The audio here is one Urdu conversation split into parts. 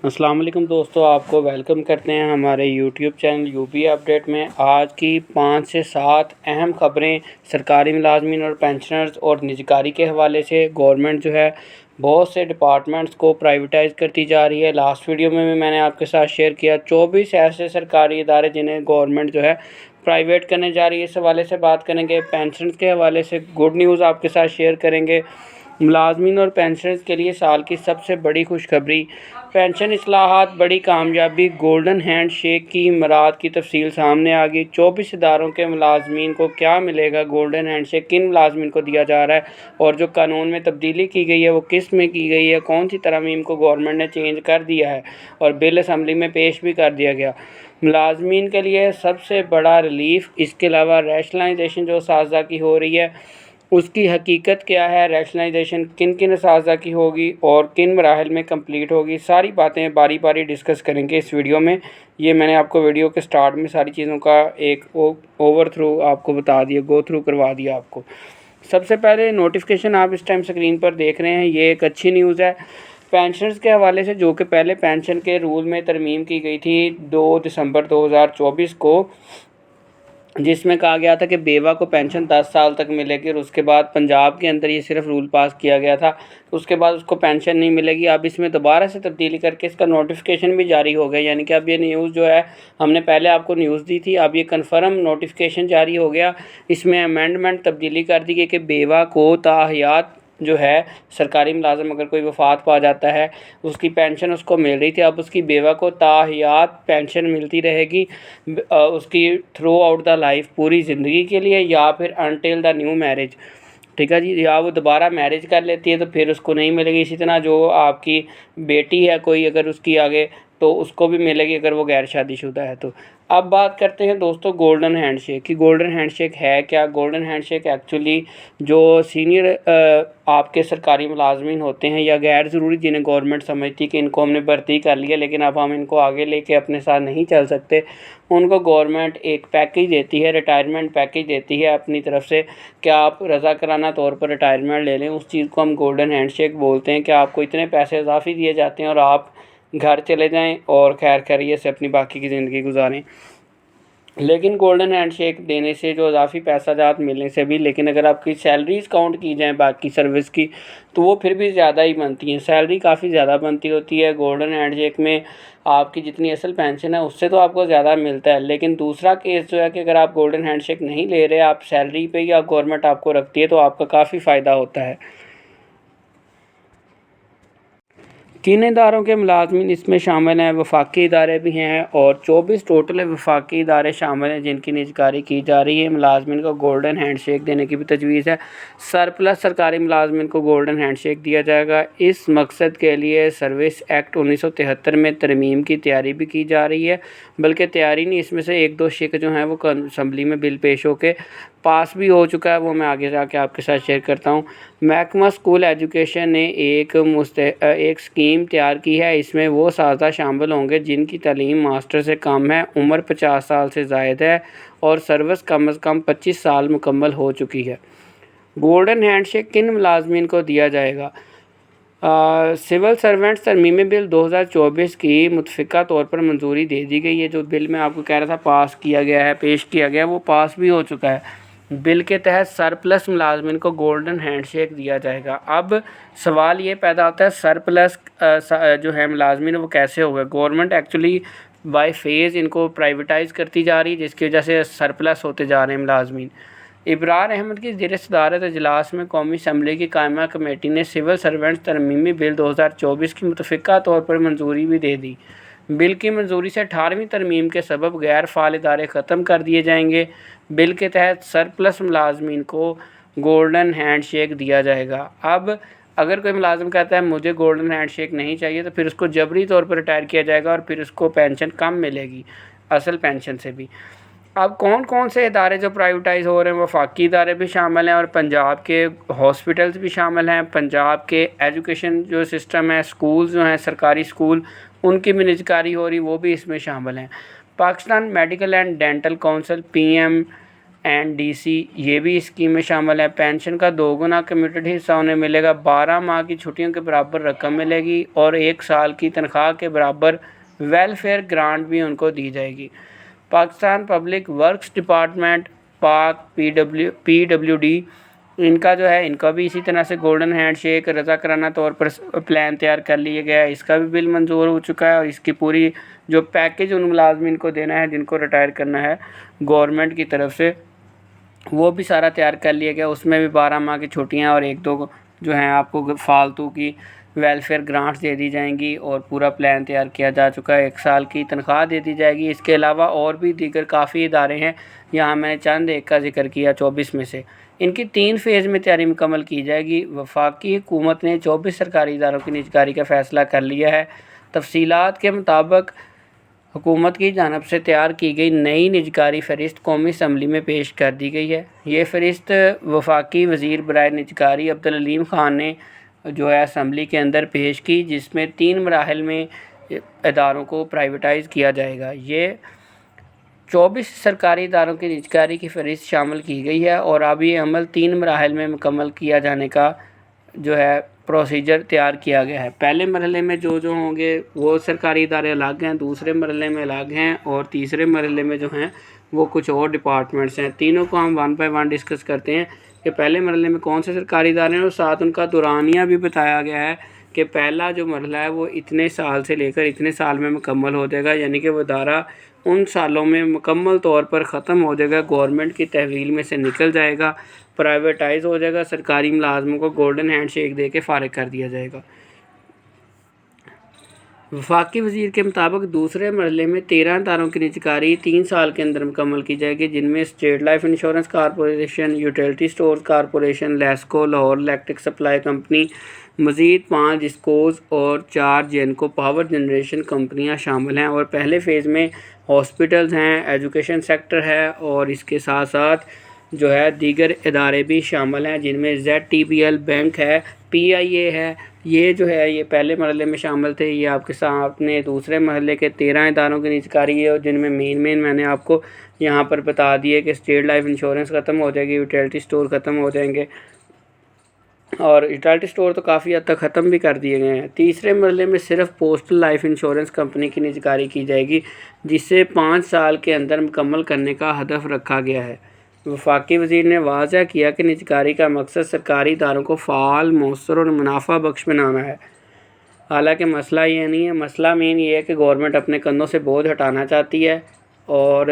السلام علیکم دوستو، آپ کو ویلکم کرتے ہیں ہمارے YouTube channel U P update میں۔ آج کی 5 سے 7 اہم خبریں سرکاری ملازمین اور پینشنرز اور نجکاری کے حوالے سے۔ گورنمنٹ جو ہے بہت سے ڈپارٹمنٹس کو پرائیویٹائز کرتی جا رہی ہے۔ لاسٹ ویڈیو میں بھی میں نے آپ کے ساتھ شیئر کیا 24 ایسے سرکاری ادارے جنہیں گورنمنٹ جو ہے پرائیویٹ کرنے جا رہی ہے، اس حوالے سے بات کریں گے۔ پینشنرز کے حوالے سے گڈ نیوز آپ کے ساتھ شیئر کریں گے۔ ملازمین اور پینشنرز کے لیے سال کی سب سے بڑی خوشخبری، پینشن اصلاحات بڑی کامیابی، گولڈن ہینڈ شیک کی مراد کی تفصیل سامنے آ گئی۔ 24 اداروں کے ملازمین کو کیا ملے گا؟ گولڈن ہینڈ شیک کن ملازمین کو دیا جا رہا ہے اور جو قانون میں تبدیلی کی گئی ہے وہ کس میں کی گئی ہے؟ کون سی ترامیم کو گورنمنٹ نے چینج کر دیا ہے اور بل اسمبلی میں پیش بھی کر دیا گیا؟ ملازمین کے لیے سب سے بڑا ریلیف، اس کے علاوہ ریشنلائزیشن جو اساتذہ کی ہو رہی ہے اس کی حقیقت کیا ہے، ریشنلائزیشن کن کن اساتذہ کی ہوگی اور کن مراحل میں کمپلیٹ ہوگی، ساری باتیں باری باری ڈسکس کریں گے اس ویڈیو میں۔ یہ میں نے آپ کو ویڈیو کے سٹارٹ میں ساری چیزوں کا ایک اوور تھرو آپ کو بتا دیا، گو تھرو کروا دیا آپ کو۔ سب سے پہلے نوٹیفیکیشن آپ اس ٹائم سکرین پر دیکھ رہے ہیں، یہ ایک اچھی نیوز ہے پینشنرز کے حوالے سے، جو کہ پہلے پینشن کے رول میں ترمیم کی گئی تھی 2 دسمبر 2024 کو، جس میں کہا گیا تھا کہ بیوہ کو پینشن 10 سال تک ملے گی، اور اس کے بعد پنجاب کے اندر یہ صرف رول پاس کیا گیا تھا، اس کے بعد اس کو پینشن نہیں ملے گی۔ اب اس میں دوبارہ سے تبدیلی کر کے اس کا نوٹیفیکیشن بھی جاری ہو گیا، یعنی کہ اب یہ نیوز جو ہے ہم نے پہلے آپ کو نیوز دی تھی، اب یہ کنفرم نوٹیفیکیشن جاری ہو گیا۔ اس میں امینڈمنٹ تبدیلی کر دی گئی کہ بیوہ کو تا حیات جو ہے سرکاری ملازم اگر کوئی وفات پا جاتا ہے، اس کی پینشن اس کو مل رہی تھی، اب اس کی بیوہ کو تا حیات پینشن ملتی رہے گی اس کی تھرو آؤٹ دا لائف، پوری زندگی کے لیے، یا پھر انٹل دا نیو میرج، ٹھیک ہے جی، یا وہ دوبارہ میرج کر لیتی ہے تو پھر اس کو نہیں ملے گی۔ اسی طرح جو آپ کی بیٹی ہے کوئی اگر اس کی آگے تو اس کو بھی ملے گی اگر وہ غیر شادی شدہ ہے تو۔ اب بات کرتے ہیں دوستو گولڈن ہینڈ شیک کی۔ گولڈن ہینڈ شیک ہے کیا؟ گولڈن ہینڈ شیک ایکچولی جو سینئر آپ کے سرکاری ملازمین ہوتے ہیں یا غیر ضروری جنہیں گورنمنٹ سمجھتی کہ ان کو ہم نے بھرتی کر لیا لیکن اب ہم ان کو آگے لے کے اپنے ساتھ نہیں چل سکتے، ان کو گورنمنٹ ایک پیکیج دیتی ہے، ریٹائرمنٹ پیکیج دیتی ہے اپنی طرف سے کہ آپ رضاکارانہ طور پر ریٹائرمنٹ لے لیں۔ اس چیز کو ہم گولڈن ہینڈ شیک بولتے ہیں کہ آپ کو اتنے پیسے اضافی دیے جاتے ہیں اور آپ گھر چلے جائیں اور خیر خیریت سے اپنی باقی کی زندگی گزاریں۔ لیکن گولڈن ہینڈ شیک دینے سے جو اضافی پیسہ جات ملنے سے بھی، لیکن اگر آپ کی سیلریز کاؤنٹ کی جائیں باقی سروس کی تو وہ پھر بھی زیادہ ہی بنتی ہیں، سیلری کافی زیادہ بنتی ہوتی ہے۔ گولڈن ہینڈ شیک میں آپ کی جتنی اصل پینشن ہے اس سے تو آپ کو زیادہ ملتا ہے، لیکن دوسرا کیس جو ہے کہ اگر آپ گولڈن ہینڈ شیک نہیں لے رہے، آپ سیلری پہ یا گورنمنٹ آپ کو رکھتی ہے تو آپ کا کافی فائدہ ہوتا ہے۔ کن اداروں کے ملازمین اس میں شامل ہیں؟ وفاقی ادارے بھی ہیں اور 24 ٹوٹل وفاقی ادارے شامل ہیں جن کی نجکاری کی جا رہی ہے۔ ملازمین کو گولڈن ہینڈ شیک دینے کی بھی تجویز ہے۔ سرپلس سرکاری ملازمین کو گولڈن ہینڈ شیک دیا جائے گا۔ اس مقصد کے لیے سروس ایکٹ 1973 میں ترمیم کی تیاری بھی کی جا رہی ہے، بلکہ تیاری نہیں، اس میں سے 1-2 شک جو ہیں وہ اسمبلی میں بل پیش ہو کے پاس بھی ہو چکا ہے، وہ میں آگے جا کے آپ کے ساتھ شیئر کرتا ہوں۔ محکمہ اسکول ایجوکیشن نے ایک اسکیم تیار کی ہے، اس میں وہ اساتذہ شامل ہوں گے جن کی تعلیم ماسٹر سے کم ہے، عمر 50 سال سے زائد ہے اور سروس کم از کم 25 سال مکمل ہو چکی ہے۔ گولڈن ہینڈ شیک کن ملازمین کو دیا جائے گا؟ سول سرونٹس ترمیمی بل 2024 کی متفقہ طور پر منظوری دے دی گئی ہے۔ جو بل میں آپ کو کہہ رہا تھا پاس کیا گیا ہے، پیش کیا گیا ہے، وہ پاس بھی ہو چکا ہے۔ بل کے تحت سرپلس ملازمین کو گولڈن ہینڈ شیک دیا جائے گا۔ اب سوال یہ پیدا ہوتا ہے سرپلس جو ہے ملازمین وہ کیسے ہوگا؟ گورنمنٹ ایکچولی بائی فیز ان کو پرائیویٹائز کرتی جا رہی ہے، جس کی وجہ سے سرپلس ہوتے جا رہے ہیں ملازمین۔ ابرار احمد کی زیر صدارت اجلاس میں قومی اسمبلی کی قائمہ کمیٹی نے سول سرونٹس ترمیمی بل 2024 کی متفقہ طور پر منظوری بھی دے دی۔ بل کی منظوری سے 18ویں ترمیم کے سبب غیر فعال ادارے ختم کر دیے جائیں گے۔ بل کے تحت سرپلس ملازمین کو گولڈن ہینڈ شیک دیا جائے گا۔ اب اگر کوئی ملازم کہتا ہے مجھے گولڈن ہینڈ شیک نہیں چاہیے تو پھر اس کو جبری طور پر ریٹائر کیا جائے گا اور پھر اس کو پینشن کم ملے گی اصل پینشن سے بھی۔ اب کون کون سے ادارے جو پرائیویٹائز ہو رہے ہیں؟ وفاقی ادارے بھی شامل ہیں اور پنجاب کے ہاسپٹلز بھی شامل ہیں، پنجاب کے ایجوکیشن جو سسٹم ہے، اسکولز جو ہیں سرکاری اسکول، ان کی بھی نجکاری ہو رہی، وہ بھی اس میں شامل ہیں۔ Pakistan medical and dental council NDC یہ بھی اسکیم میں شامل ہے۔ پینشن کا 2 گنا کمیوٹیڈ حصہ انہیں ملے گا، 12 ماہ کی چھٹیوں کے برابر رقم ملے گی اور 1 سال کی تنخواہ کے برابر ویلفیئر گرانٹ بھی ان کو دی جائے گی۔ پاکستان پبلک ورکس ڈپارٹمنٹ پاک PWD ان کا بھی اسی طرح سے گولڈن ہینڈ شیک رضاکارانہ طور پر پلان تیار کر لیا گیا ہے۔ اس کا بھی بل منظور ہو چکا ہے اور اس کی پوری جو پیکیج ان ملازمین کو دینا ہے جن کو ریٹائر کرنا ہے گورنمنٹ کی طرف سے، وہ بھی سارا تیار کر لیا گیا۔ اس میں بھی 12 ماہ کی چھٹیاں اور 1-2 جو ہیں آپ کو فالتو کی ویلفیئر گرانٹس دے دی جائیں گی اور پورا پلان تیار کیا جا چکا ہے۔ 1 سال کی تنخواہ دے دی جائے گی۔ اس کے علاوہ اور بھی دیگر کافی ادارے ہیں، یہاں میں نے چند ایک کا ذکر کیا 24 میں سے۔ ان کی 3 فیز میں تیاری مکمل کی جائے گی۔ وفاقی حکومت نے 24 سرکاری اداروں کی نجکاری کا فیصلہ کر لیا ہے۔ تفصیلات کے مطابق حکومت کی جانب سے تیار کی گئی نئی نجکاری فہرست قومی اسمبلی میں پیش کر دی گئی ہے۔ یہ فہرست وفاقی وزیر برائے نجکاری عبدالعلیم خان نے اسمبلی کے اندر پیش کی، جس میں 3 مراحل میں اداروں کو پرائیویٹائز کیا جائے گا۔ یہ 24 سرکاری اداروں کی نجکاری کی فہرست شامل کی گئی ہے اور اب یہ عمل 3 مراحل میں مکمل کیا جانے کا پروسیجر تیار کیا گیا ہے۔ پہلے مرحلے میں جو ہوں گے وہ سرکاری ادارے الگ ہیں، دوسرے مرحلے میں الگ ہیں اور تیسرے مرحلے میں جو ہیں وہ کچھ اور ڈپارٹمنٹس ہیں۔ تینوں کو ہم 1 بائی 1 ڈسکس کرتے ہیں کہ پہلے مرحلے میں کون سے سرکاری ادارے ہیں اور ساتھ ان کا دورانیہ بھی بتایا گیا ہے کہ پہلا جو مرحلہ ہے وہ اتنے سال سے لے کر اتنے سال میں مکمل ہو جائے گا، یعنی کہ وہ ادارہ ان سالوں میں مکمل طور پر ختم ہو جائے گا، گورنمنٹ کی تحویل میں سے نکل جائے گا، پرائیویٹائز ہو جائے گا، سرکاری ملازموں کو گولڈن ہینڈ شیک دے کے فارغ کر دیا جائے گا۔ وفاقی وزیر کے مطابق دوسرے مرحلے میں 13 اداروں کی نجکاری 3 سال کے اندر مکمل کی جائے گی، جن میں state life insurance corporation, utility stores corporation, LESCO Lahore electric supply company, مزید 5 ڈسکوز اور 4 جینکو پاور جنریشن کمپنیاں شامل ہیں۔ اور پہلے فیز میں ہاسپٹلز ہیں، ایجوکیشن سیکٹر ہے اور اس کے ساتھ ساتھ دیگر ادارے بھی شامل ہیں، جن میں ZTPL بینک ہے، PIA ہے، یہ پہلے مرحلے میں شامل تھے۔ یہ آپ کے سامنے دوسرے مرحلے کے 13 اداروں کی نجکاری ہے اور جن میں مین میں نے آپ کو یہاں پر بتا دیے کہ اسٹیٹ لائف انشورنس ختم ہو جائے گی، یوٹیلٹی اسٹور ختم ہو جائیں گے اور یوٹیلٹی اسٹور تو کافی حد تک ختم بھی کر دیے گئے ہیں۔ تیسرے مرحلے میں صرف پوسٹل لائف انشورنس کمپنی کی نجکاری کی جائے گی، جسے 5 سال کے اندر مکمل کرنے کا ہدف رکھا گیا ہے۔ وفاقی وزیر نے واضح کیا کہ نجکاری کا مقصد سرکاری اداروں کو فعال، مؤثر اور منافع بخش بنانا ہے۔ حالانکہ مسئلہ یہ نہیں ہے، مسئلہ مین یہ ہے کہ گورنمنٹ اپنے کندھوں سے بوجھ ہٹانا چاہتی ہے اور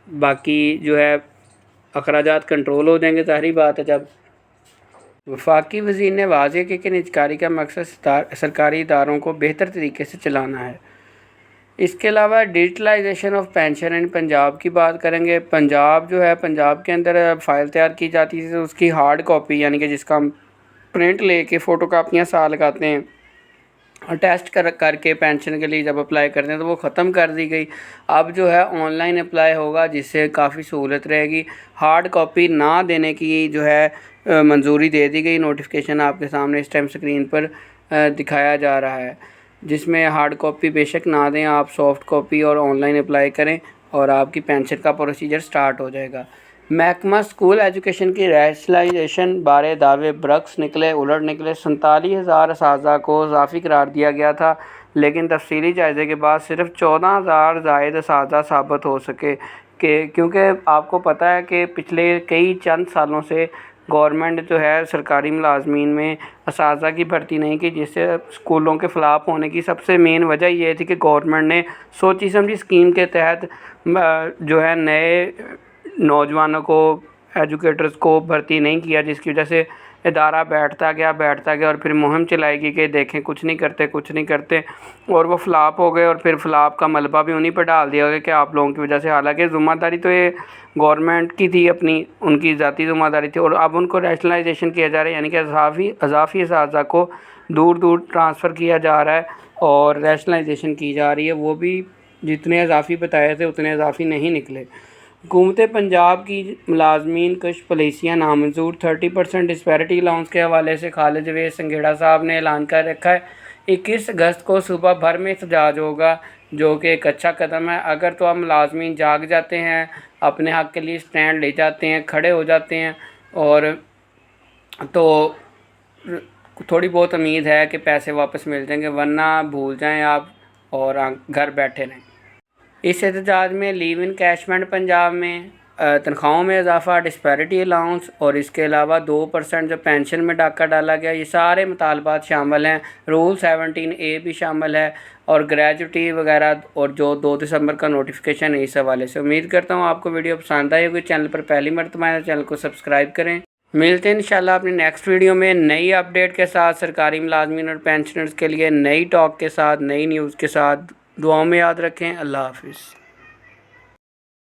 باقی اخراجات کنٹرول ہو جائیں گے، ظاہری بات ہے جب۔ وفاقی وزیر نے واضح کیا کہ نجکاری کا مقصد سرکاری اداروں کو بہتر طریقے سے چلانا ہے۔ اس کے علاوہ ڈیجیٹلائزیشن آف پینشن ان پنجاب کی بات کریں گے۔ پنجاب پنجاب کے اندر فائل تیار کی جاتی ہے، اس کی ہارڈ کاپی یعنی کہ جس کا ہم پرنٹ لے کے فوٹو کاپیاں ساتھ لگاتے ہیں، ٹیسٹ کر کے پینشن کے لیے جب اپلائی کرتے ہیں تو وہ ختم کر دی گئی۔ اب آن لائن اپلائی ہوگا، جس سے کافی سہولت رہے گی۔ ہارڈ کاپی نہ دینے کی منظوری دے دی گئی۔ نوٹیفیکیشن آپ کے سامنے اس ٹائم اسکرین پر دکھایا جا رہا ہے، جس میں ہارڈ کاپی بے شک نہ دیں، آپ سافٹ کاپی اور آن لائن اپلائی کریں اور آپ کی پینشن کا پروسیجر سٹارٹ ہو جائے گا۔ محکمہ اسکول ایجوکیشن کی ریشنلائزیشن بارے دعوے برعکس نکلے، الٹ نکلے۔ 47,000 اساتذہ کو اضافی قرار دیا گیا تھا، لیکن تفصیلی جائزے کے بعد صرف 14,000 زائد اساتذہ ثابت ہو سکے کیونکہ آپ کو پتہ ہے کہ پچھلے چند سالوں سے گورنمنٹ سرکاری ملازمین میں اساتذہ کی بھرتی نہیں کی، جس سے اسکولوں کے فلاپ ہونے کی سب سے مین وجہ یہ تھی کہ گورنمنٹ نے سوچی سمجھی اسکیم کے تحت نئے نوجوانوں کو، ایجوکیٹرز کو بھرتی نہیں کیا، جس کی وجہ سے ادارہ بیٹھتا گیا اور پھر مہم چلائی گئی کہ دیکھیں کچھ نہیں کرتے اور وہ فلاپ ہو گئے اور پھر فلاپ کا ملبہ بھی انہیں پہ ڈال دیا گیا کہ آپ لوگوں کی وجہ سے، حالانکہ ذمہ داری تو یہ گورنمنٹ کی تھی، اپنی ان کی ذاتی ذمہ داری تھی، اور اب ان کو ریشنلائزیشن کیا جا رہا ہے، یعنی کہ اضافی اساتذہ کو دور ٹرانسفر کیا جا رہا ہے اور ریشنلائزیشن کی جا رہی ہے۔ وہ بھی جتنے اضافی بتائے تھے اتنے اضافی نہیں نکلے۔ حکومت پنجاب کی ملازمین کش پالیسیاں نامنظور۔ 30% ڈسپیرٹی الاؤنس کے حوالے سے خالد جاوید سنگھیڑا صاحب نے اعلان کر رکھا ہے 21 اگست کو صوبہ بھر میں احتجاج ہوگا، جو کہ ایک اچھا قدم ہے۔ اگر تو اب ملازمین جاگ جاتے ہیں اپنے حق کے لیے سٹینڈ لے جاتے ہیں، کھڑے ہو جاتے ہیں، اور تو تھوڑی بہت امید ہے کہ پیسے واپس مل جائیں گے، ورنہ بھول جائیں آپ اور گھر بیٹھے رہیں۔ اس احتجاج میں لیو ان کیشمنٹ پنجاب میں تنخواہوں میں اضافہ، ڈسپیرٹی الاؤنس اور اس کے علاوہ 2% جو پینشن میں ڈاکہ ڈالا گیا، یہ سارے مطالبات شامل ہیں۔ رول 17A بھی شامل ہے اور گریجوٹی وغیرہ، اور جو 2 دسمبر کا نوٹیفیکیشن ہے اس حوالے سے۔ امید کرتا ہوں آپ کو ویڈیو پسند آئی ہوگی۔ چینل پر پہلی مرتبہ آئے چینل کو سبسکرائب کریں۔ ملتے ہیں انشاءاللہ اپنی نیکسٹ ویڈیو میں نئی اپڈیٹ کے ساتھ، سرکاری ملازمین اور پینشنرز کے لیے نئی ٹاک کے ساتھ، نئی نیوز کے ساتھ۔ دعاؤں میں یاد رکھیں۔ اللہ حافظ۔